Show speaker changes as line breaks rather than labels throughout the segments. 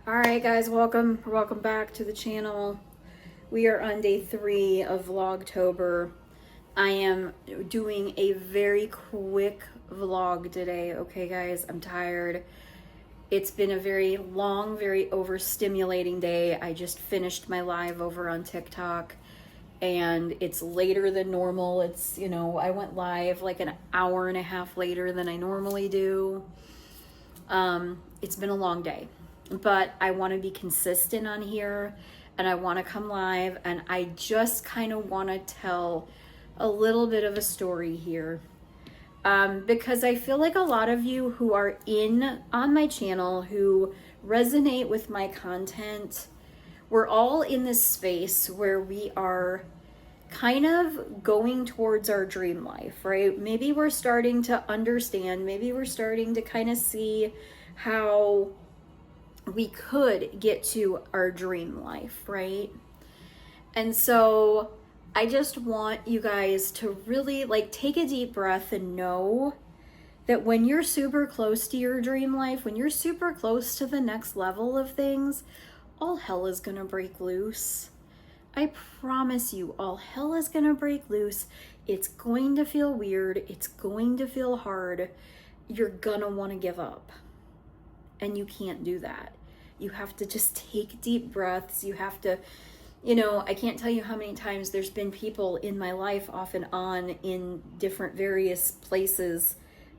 All right, guys, welcome back to the channel. We are on day 3 of Vlogtober. I am doing a very quick vlog today, okay, guys? I'm tired. It's been a very long, very overstimulating day. I just finished my live over on TikTok, and it's later than normal. It's, I went live like an hour and a half later than I normally do. It's been a long day, but I want to be consistent on here, and I want to come live, and I just kind of want to tell a little bit of a story here, because I feel like a lot of you who are on my channel, who resonate with my content, we're all in this space where we are kind of going towards our dream life, right? Maybe we're starting to understand, maybe we're starting to kind of see how we could get to our dream life, right? And so I just want you guys to really take a deep breath and know that when you're super close to your dream life, when you're super close to the next level of things, all hell is gonna break loose. I promise you, all hell is gonna break loose. It's going to feel weird. It's going to feel hard. You're gonna wanna give up. And you can't do that. You have to just take deep breaths. You have to, I can't tell you how many times there's been people in my life off and on in different various places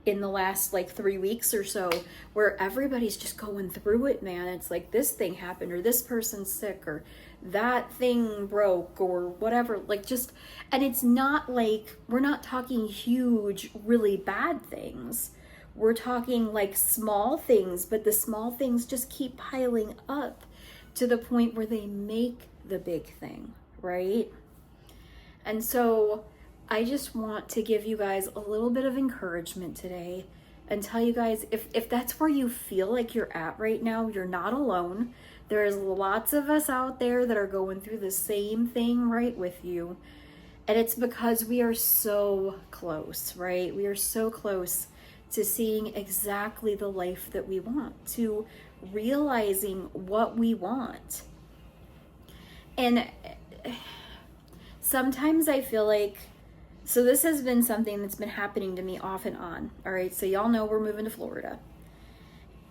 in the last 3 weeks or so, where everybody's just going through it, man. It's like this thing happened, or this person's sick, or that thing broke, or whatever. And it's not we're not talking huge, really bad things. We're talking small things, but the small things just keep piling up to the point where they make the big thing, right? And so I just want to give you guys a little bit of encouragement today and tell you guys, if that's where you feel like you're at right now, you're not alone. There's lots of us out there that are going through the same thing right with you. And it's because we are so close, right? We are so close to seeing exactly the life that we want, to realizing what we want. And sometimes I feel so this has been something that's been happening to me off and on. All right, so y'all know we're moving to Florida.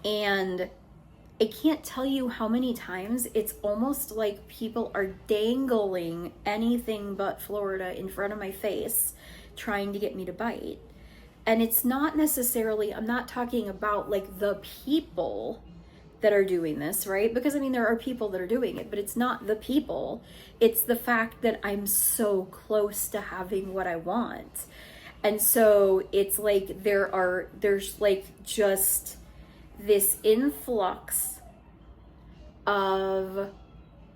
And I can't tell you how many times it's almost like people are dangling anything but Florida in front of my face, trying to get me to bite. And it's not necessarily, I'm not talking about the people that are doing this, right? Because there are people that are doing it, but it's not the people. It's the fact that I'm so close to having what I want. And so it's there's just this influx of,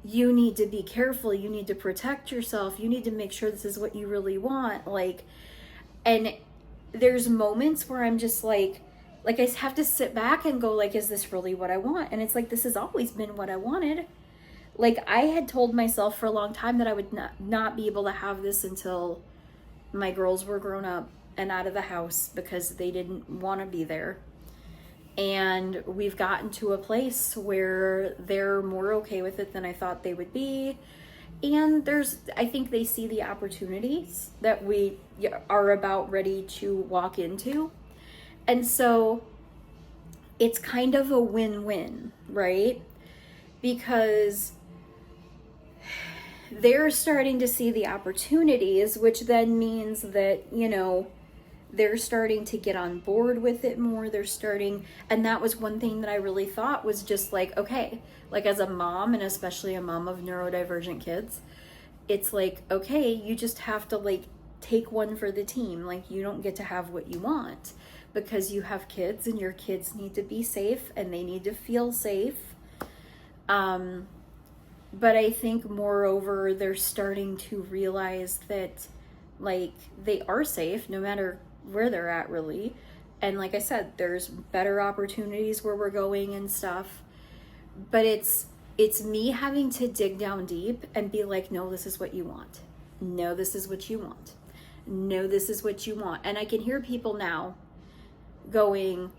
you need to be careful, you need to protect yourself, you need to make sure this is what you really want. And there's moments where I'm just I have to sit back and go, is this really what I want? And it's this has always been what I wanted. I had told myself for a long time that I would not be able to have this until my girls were grown up and out of the house, because they didn't want to be there. And we've gotten to a place where they're more okay with it than I thought they would be. And I think they see the opportunities that we are about ready to walk into. And so it's kind of a win-win, right? Because they're starting to see the opportunities, which then means that, they're starting to get on board with it more. And that was one thing that I really thought was just okay, as a mom, and especially a mom of neurodivergent kids, it's okay, you just have to take one for the team. You don't get to have what you want, because you have kids, and your kids need to be safe, and they need to feel safe. But I think moreover, they're starting to realize that they are safe no matter where they're at, really. And like I said, there's better opportunities where we're going and stuff. But it's me having to dig down deep and be no, this is what you want. No, this is what you want. No, this is what you want. And I can hear people now going,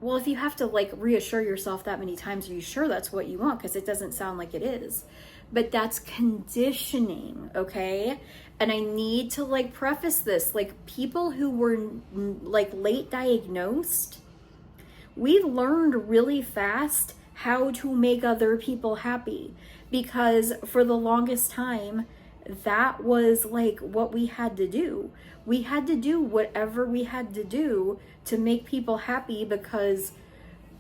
well, if you have to like reassure yourself that many times, are you sure that's what you want? Because it doesn't sound like it is. But that's conditioning, okay? And I need to like preface this, like people who were like late diagnosed, we've learned really fast how to make other people happy, because for the longest time, that was like what we had to do. We had to do whatever we had to do to make people happy because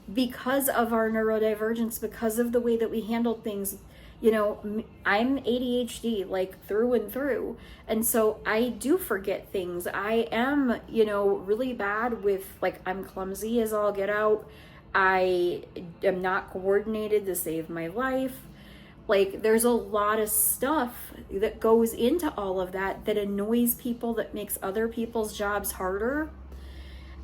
of our neurodivergence, because of the way that we handled things. You know, I'm ADHD like through and through. And so I do forget things. I am, you know, really bad with like, I'm clumsy as all get out. I am not coordinated to save my life. Like there's a lot of stuff that goes into all of that that annoys people, that makes other people's jobs harder.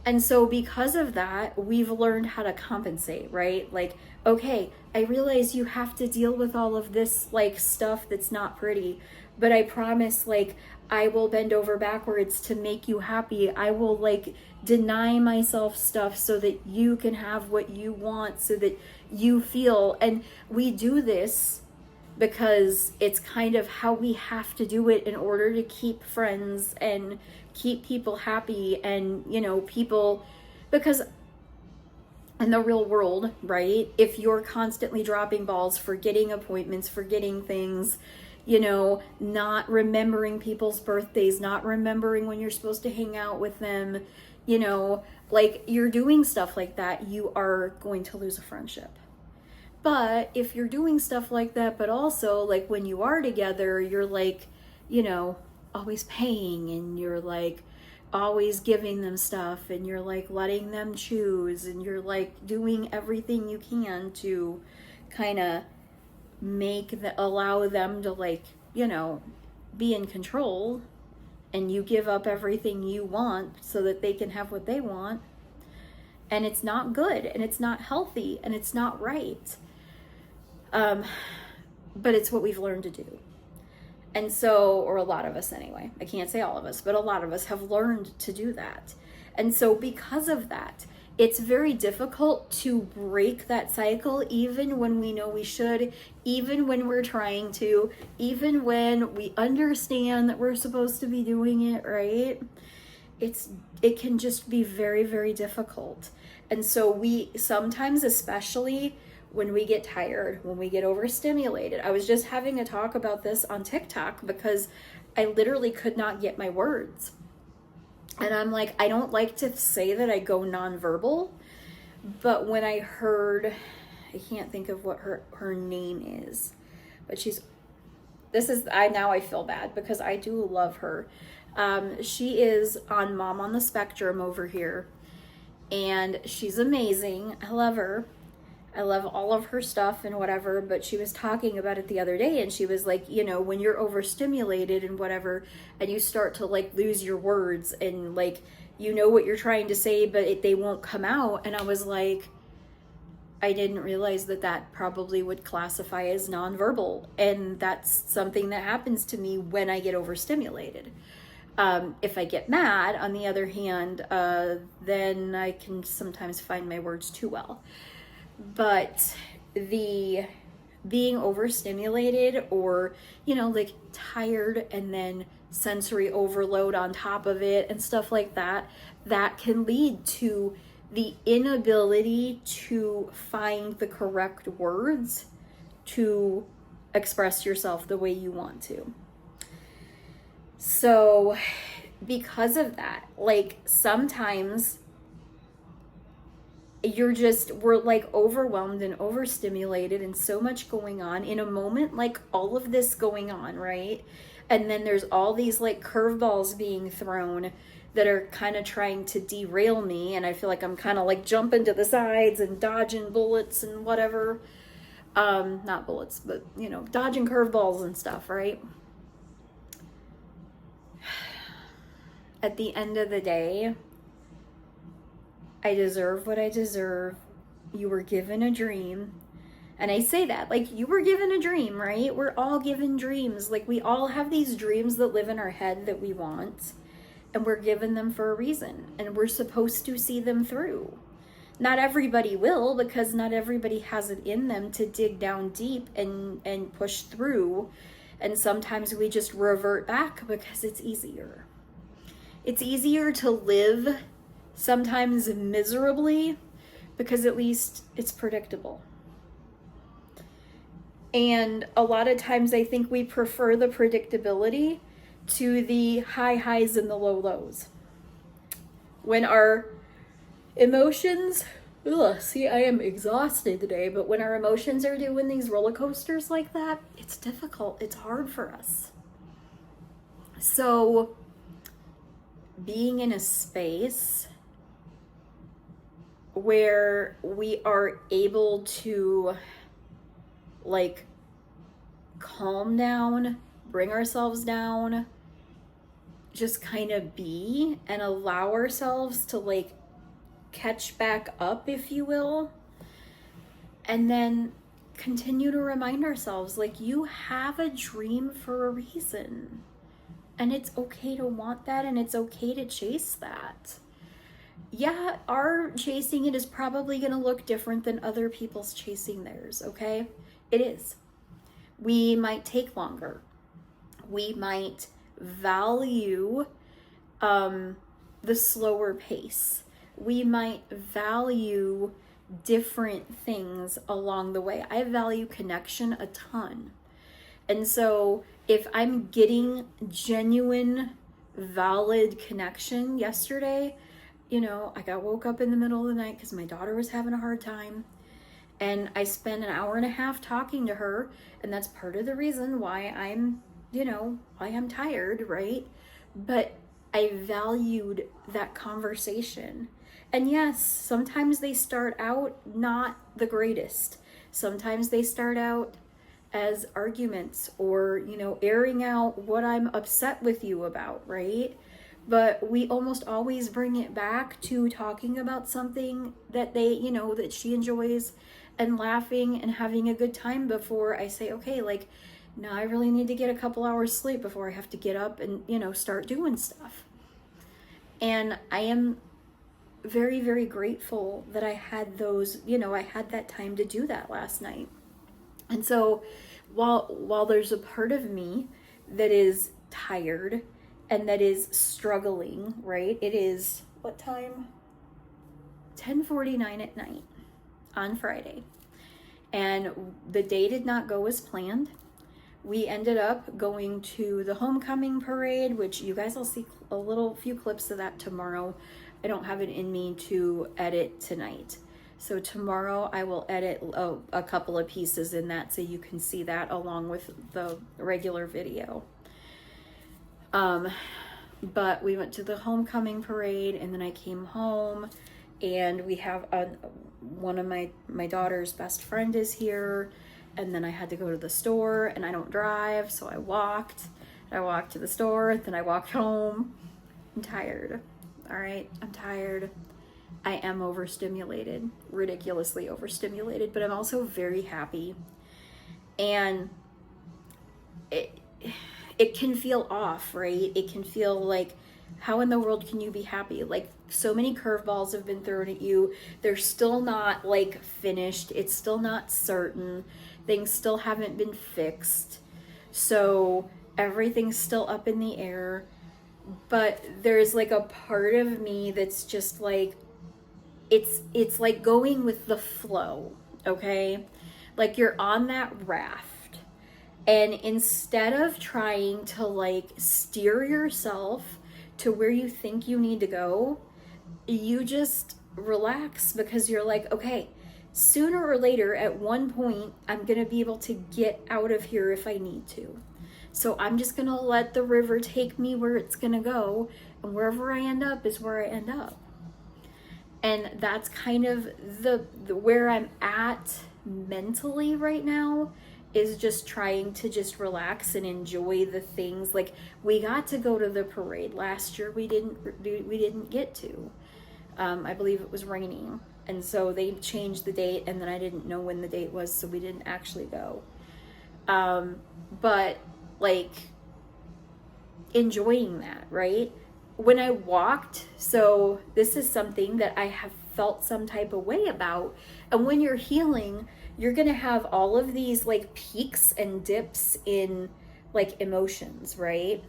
And so because of that, we've learned how to compensate, right? Like, okay, I realize you have to deal with all of this like stuff that's not pretty, but I promise like I will bend over backwards to make you happy. I will like deny myself stuff so that you can have what you want, so that you feel. And we do this because it's kind of how we have to do it in order to keep friends and keep people happy. And, you know, people, because in the real world, right, if you're constantly dropping balls, forgetting appointments, forgetting things, you know, not remembering people's birthdays, not remembering when you're supposed to hang out with them, you know, like you're doing stuff like that, you are going to lose a friendship. But if you're doing stuff like that, but also like when you are together, you're like, you know, always paying, and you're like always giving them stuff, and you're like letting them choose, and you're like doing everything you can to kind of allow them to like, you know, be in control, and you give up everything you want so that they can have what they want. And it's not good, and it's not healthy, and it's not right. But it's what we've learned to do. And so, or a lot of us anyway, I can't say all of us, but a lot of us have learned to do that. And so because of that, it's very difficult to break that cycle, even when we know we should, even when we're trying to, even when we understand that we're supposed to be doing it, right? It can just be very, very difficult. And so we sometimes, especially when we get tired, when we get overstimulated. I was just having a talk about this on TikTok because I literally could not get my words. And I'm like, I don't like to say that I go nonverbal, but when I heard, I can't think of what her name is, but now I feel bad because I do love her. She is on Mom on the Spectrum over here, and she's amazing. I love her. I love all of her stuff and whatever, but she was talking about it the other day, and she was like, you know, when you're overstimulated and whatever, and you start to like lose your words, and like, you know what you're trying to say, but they won't come out. And I was like, I didn't realize that probably would classify as nonverbal. And that's something that happens to me when I get overstimulated. If I get mad, on the other hand, then I can sometimes find my words too well. But the being overstimulated, or, you know, like tired and then sensory overload on top of it and stuff like that, that can lead to the inability to find the correct words to express yourself the way you want to. So because of that, like sometimes we're like overwhelmed and overstimulated and so much going on in a moment, like all of this going on, right? And then there's all these like curveballs being thrown that are kind of trying to derail me. And I feel like I'm kind of like jumping to the sides and dodging bullets and whatever. Not bullets, but you know, dodging curveballs and stuff, right? At the end of the day, I deserve what I deserve. You were given a dream. And I say that, like, you were given a dream, right? We're all given dreams. Like, we all have these dreams that live in our head that we want. And we're given them for a reason. And we're supposed to see them through. Not everybody will, because not everybody has it in them to dig down deep and push through. And sometimes we just revert back because it's easier. It's easier to live sometimes miserably because at least it's predictable. And a lot of times I think we prefer the predictability to the high highs and the low lows. When our emotions, see, I am exhausted today, but when our emotions are doing these roller coasters like that, it's difficult. It's hard for us. So being in a space where we are able to like calm down, bring ourselves down, just kind of be and allow ourselves to like catch back up, if you will, and then continue to remind ourselves like you have a dream for a reason, and it's okay to want that, and it's okay to chase that. Yeah, our chasing it is probably going to look different than other people's chasing theirs, okay? It is. We might take longer. We might value the slower pace. We might value different things along the way. I value connection a ton. And so if I'm getting genuine, valid connection yesterday, you know, I got woke up in the middle of the night because my daughter was having a hard time. And I spent an hour and a half talking to her. And that's part of the reason why I'm, why I'm tired, right? But I valued that conversation. And yes, sometimes they start out not the greatest. Sometimes they start out as arguments or, airing out what I'm upset with you about, right? But we almost always bring it back to talking about something that they, that she enjoys, and laughing and having a good time before I say, okay, like, now I really need to get a couple hours sleep before I have to get up and, start doing stuff. And I am very, very grateful that I had those, I had that time to do that last night. And so while there's a part of me that is tired and that is struggling, right? It is, what time? 10:49 at night on Friday. And the day did not go as planned. We ended up going to the homecoming parade, which you guys will see a few clips of that tomorrow. I don't have it in me to edit tonight. So tomorrow I will edit a couple of pieces in that so you can see that along with the regular video. But we went to the homecoming parade, and then I came home, and we have one of my daughter's best friend is here, and then I had to go to the store, and I don't drive, so I walked to the store, then I walked home. I'm tired. All right, I'm tired. I am overstimulated, ridiculously overstimulated, but I'm also very happy. And it can feel off, right? It can feel like, how in the world can you be happy? Like, so many curveballs have been thrown at you. They're still not like finished. It's still not certain. Things still haven't been fixed. So everything's still up in the air. But there's like a part of me that's just like, it's like going with the flow, okay? Like you're on that raft, and instead of trying to like steer yourself to where you think you need to go, you just relax, because you're like, okay, sooner or later at one point I'm gonna be able to get out of here if I need to. So I'm just gonna let the river take me where it's gonna go, and wherever I end up is where I end up. And that's kind of the where I'm at mentally right now, is just trying to just relax and enjoy the things. Like, we got to go to the parade last year. We didn't get to. I believe it was raining, and so they changed the date, and then I didn't know when the date was, so we didn't actually go. But like enjoying that, right? When I walked, so this is something that I have felt some type of way about. And when you're healing, you're going to have all of these like peaks and dips in like emotions, right?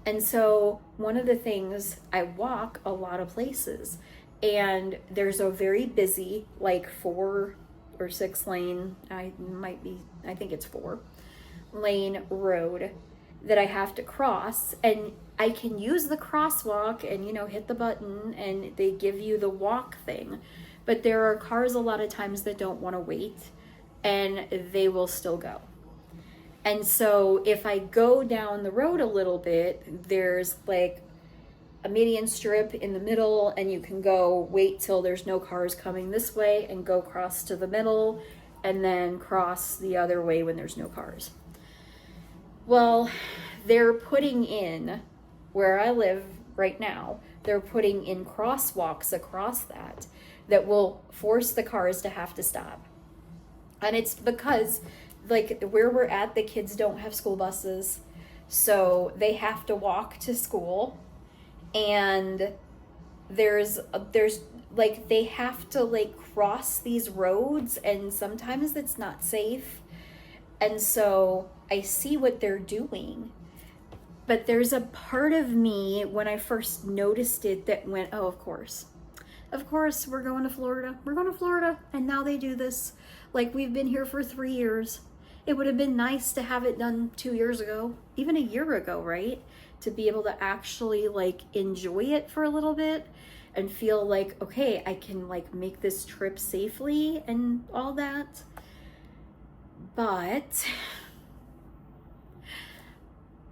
And so one of the things, I walk a lot of places, and there's a very busy like 4 or 6 lane, I think it's 4 lane road that I have to cross, and I can use the crosswalk and, you know, hit the button and they give you the walk thing. But there are cars a lot of times that don't want to wait, and they will still go. And so if I go down the road a little bit, there's like a median strip in the middle, and you can go wait till there's no cars coming this way and go cross to the middle and then cross the other way when there's no cars. Well, they're putting in, where I live right now, they're putting in crosswalks across that will force the cars to have to stop. And it's because like where we're at, the kids don't have school buses, so they have to walk to school, and there's like they have to like cross these roads, and sometimes it's not safe. And so I see what they're doing, but there's a part of me when I first noticed it that went, oh, of course we're going to Florida, and now they do this. Like, we've been here for 3 years. It would have been nice to have it done 2 years ago, even a year ago, right? To be able to actually like enjoy it for a little bit and feel like, okay, I can like make this trip safely and all that. But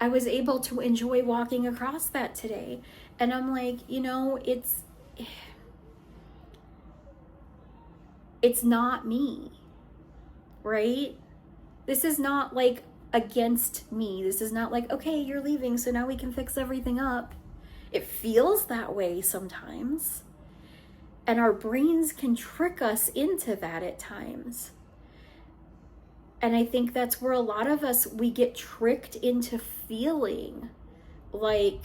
I was able to enjoy walking across that today. And I'm like, you know, it's not me, right? This is not like against me. This is not like, okay, you're leaving, so now we can fix everything up. It feels that way sometimes. And our brains can trick us into that at times. And I think that's where a lot of us, we get tricked into feeling like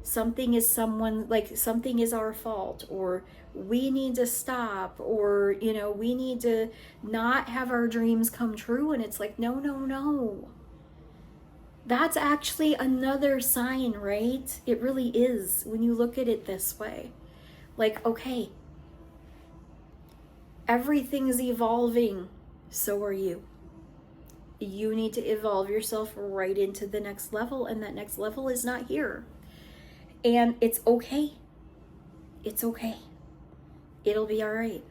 something is something is our fault, or we need to stop, or, you know, we need to not have our dreams come true. And it's like, no. That's actually another sign, right? It really is, when you look at it this way. Like, okay, everything's evolving, so are you. You need to evolve yourself right into the next level, and that next level is not here. And it's okay. It's okay. It'll be all right.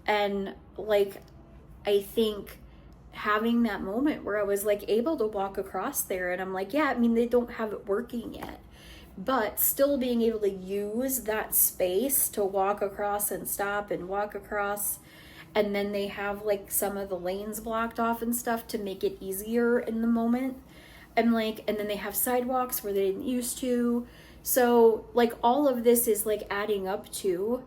And like, I think having that moment where I was like able to walk across there, and I'm like, yeah, I mean, they don't have it working yet, but still being able to use that space to walk across and stop and walk across. And then they have like some of the lanes blocked off and stuff to make it easier in the moment. And like, and then they have sidewalks where they didn't used to. So like all of this is like adding up to,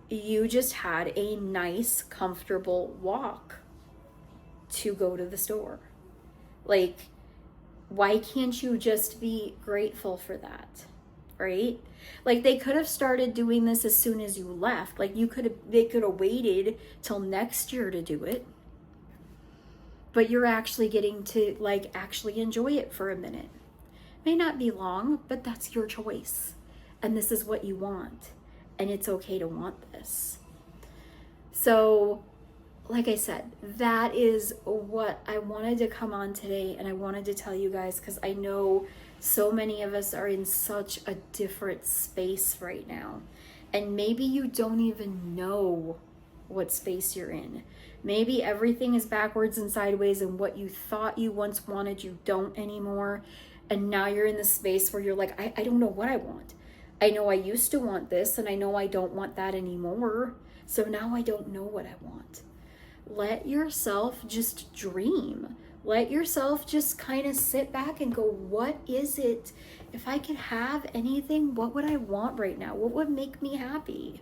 you just had a nice, comfortable walk to go to the store. Like, why can't you just be grateful for that, right? Like, they could have started doing this as soon as you left. Like, they could have waited till next year to do it. But you're actually getting to like actually enjoy it for a minute. May not be long, but that's your choice. And this is what you want. And it's okay to want this. So, like I said, that is what I wanted to come on today, and I wanted to tell you guys, because I know so many of us are in such a different space right now. And maybe you don't even know what space you're in. Maybe everything is backwards and sideways, and what you thought you once wanted, you don't anymore. And now you're in the space where you're like, I don't know what I want. I know I used to want this, and I know I don't want that anymore. So now I don't know what I want. Let yourself just dream. Let yourself just kind of sit back and go, what is it? If I could have anything, what would I want right now? What would make me happy?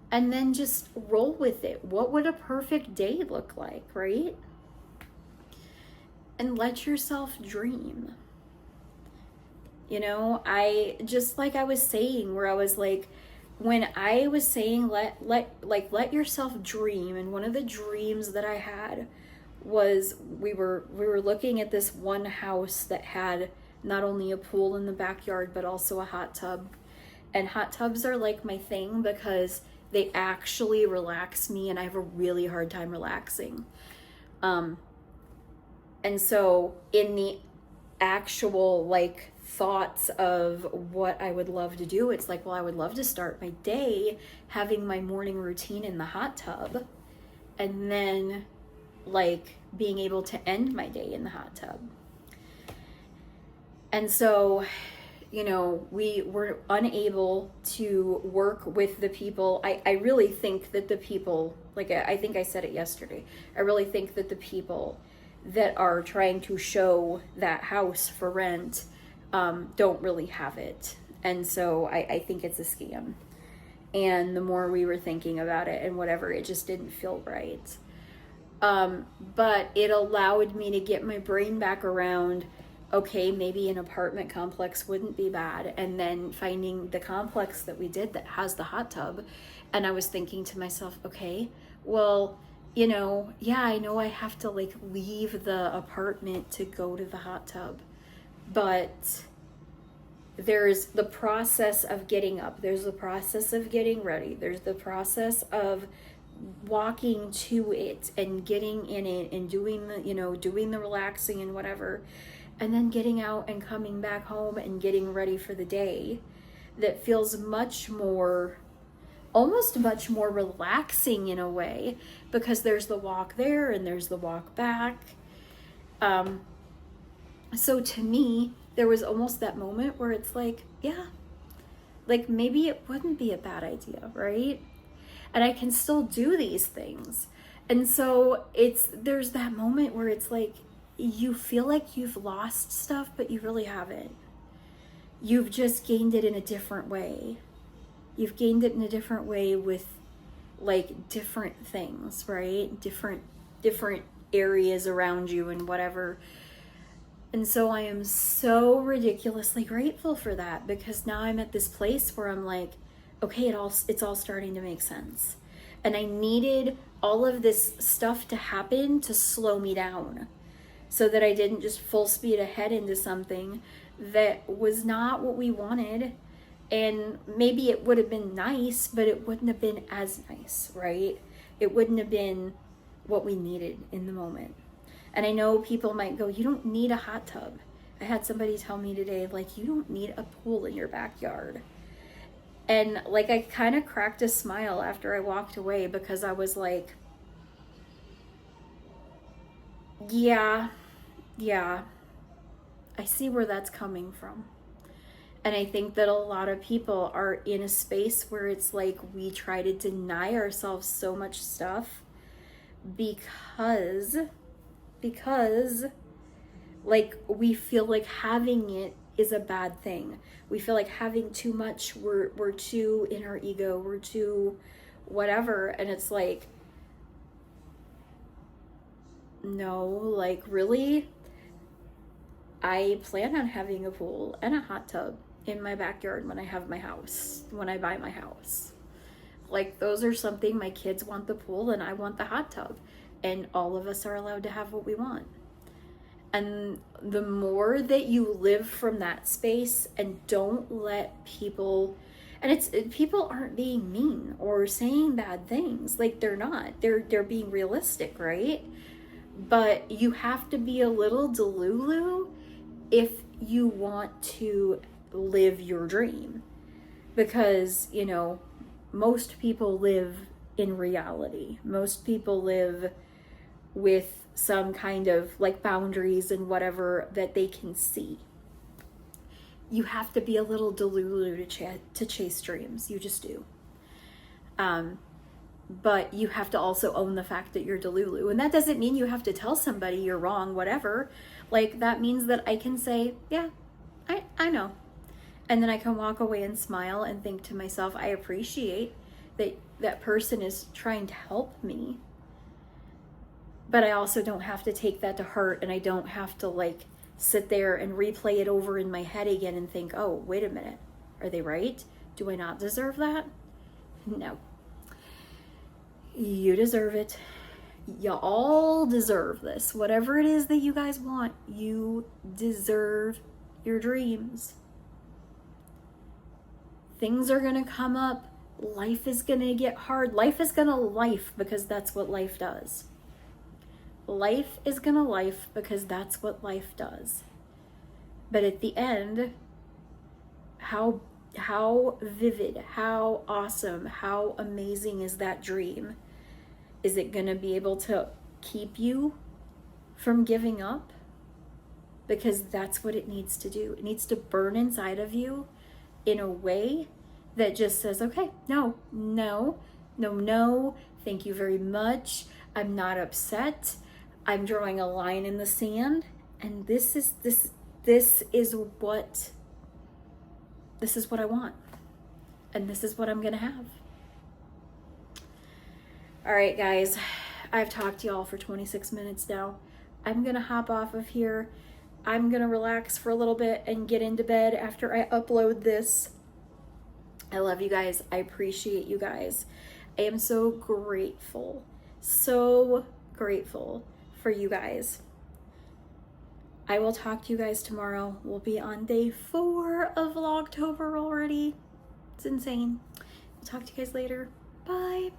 And then just roll with it. What would a perfect day look like, right? And let yourself dream. You know, I just like I was saying, where I was like, when I was saying let yourself dream, and one of the dreams that I had was we were looking at this one house that had not only a pool in the backyard but also a hot tub. And hot tubs are like my thing because they actually relax me, and I have a really hard time relaxing. And so in the actual like thoughts of what I would love to do, it's like, well, I would love to start my day having my morning routine in the hot tub, and then like being able to end my day in the hot tub. And so, you know, we were unable to work with the people. I really think that the people, like I think I said it yesterday, I really think that the people that are trying to show that house for rent don't really have it. And so I think it's a scam. And the more we were thinking about it and whatever, it just didn't feel right. But it allowed me to get my brain back around, okay, maybe an apartment complex wouldn't be bad. And then finding the complex that we did that has the hot tub. And I was thinking to myself, okay, well, you know, yeah, I know I have to like leave the apartment to go to the hot tub, but there's the process of getting up, there's the process of getting ready, there's the process of walking to it and getting in it and doing the, you know, doing the relaxing and whatever, and then getting out and coming back home and getting ready for the day, that feels much more, almost much more relaxing in a way, because there's the walk there and there's the walk back. So to me, there was almost that moment where it's like, yeah, like maybe it wouldn't be a bad idea, right? And I can still do these things. And so there's that moment where it's like, you feel like you've lost stuff, but you really haven't. You've just gained it in a different way. You've gained it in a different way with like different things, right? Different areas around you and whatever. And so I am so ridiculously grateful for that, because now I'm at this place where I'm like, okay, it's all starting to make sense. And I needed all of this stuff to happen to slow me down, so that I didn't just full speed ahead into something that was not what we wanted. And maybe it would have been nice, but it wouldn't have been as nice, right? It wouldn't have been what we needed in the moment. And I know people might go, you don't need a hot tub. I had somebody tell me today, like, you don't need a pool in your backyard. And like, I kind of cracked a smile after I walked away, because I was like, yeah, I see where that's coming from. And I think that a lot of people are in a space where it's like we try to deny ourselves so much stuff because like we feel like having it is a bad thing. We feel like having too much, we're too in our ego, we're too whatever. And it's like, no, like really, I plan on having a pool and a hot tub in my backyard when I have my house, when I buy my house. Like, those are something, my kids want the pool and I want the hot tub, and all of us are allowed to have what we want. And the more that you live from that space and don't let people, and people aren't being mean or saying bad things, like they're not, they're being realistic, right? But you have to be a little delulu if you want to live your dream, because, you know, most people live in reality. Most people live with some kind of like boundaries and whatever that they can see. You have to be a little delulu to chase dreams. You just do. But you have to also own the fact that you're delulu. And that doesn't mean you have to tell somebody you're wrong, whatever. Like, that means that I can say, yeah, I know. And then I can walk away and smile and think to myself, I appreciate that that person is trying to help me. But I also don't have to take that to heart, and I don't have to like sit there and replay it over in my head again and think, oh, wait a minute, are they right? Do I not deserve that? No. You deserve it. You all deserve this. Whatever it is that you guys want, you deserve your dreams. Things are going to come up. Life is going to get hard. Life is going to life because that's what life does. Life is going to life because that's what life does. But at the end, how vivid, how awesome, how amazing is that dream? Is it going to be able to keep you from giving up? Because that's what it needs to do. It needs to burn inside of you in a way that just says, okay, no, thank you very much. I'm not upset. I'm drawing a line in the sand, and this is what I want, and this is what I'm gonna have. All right, guys, I've talked to y'all for 26 minutes now. I'm gonna hop off of here. I'm gonna relax for a little bit and get into bed after I upload this. I love you guys. I appreciate you guys. I am so grateful for you guys. I will talk to you guys tomorrow. We'll be on day 4 of Vlogtober already. It's insane. I'll talk to you guys later. Bye.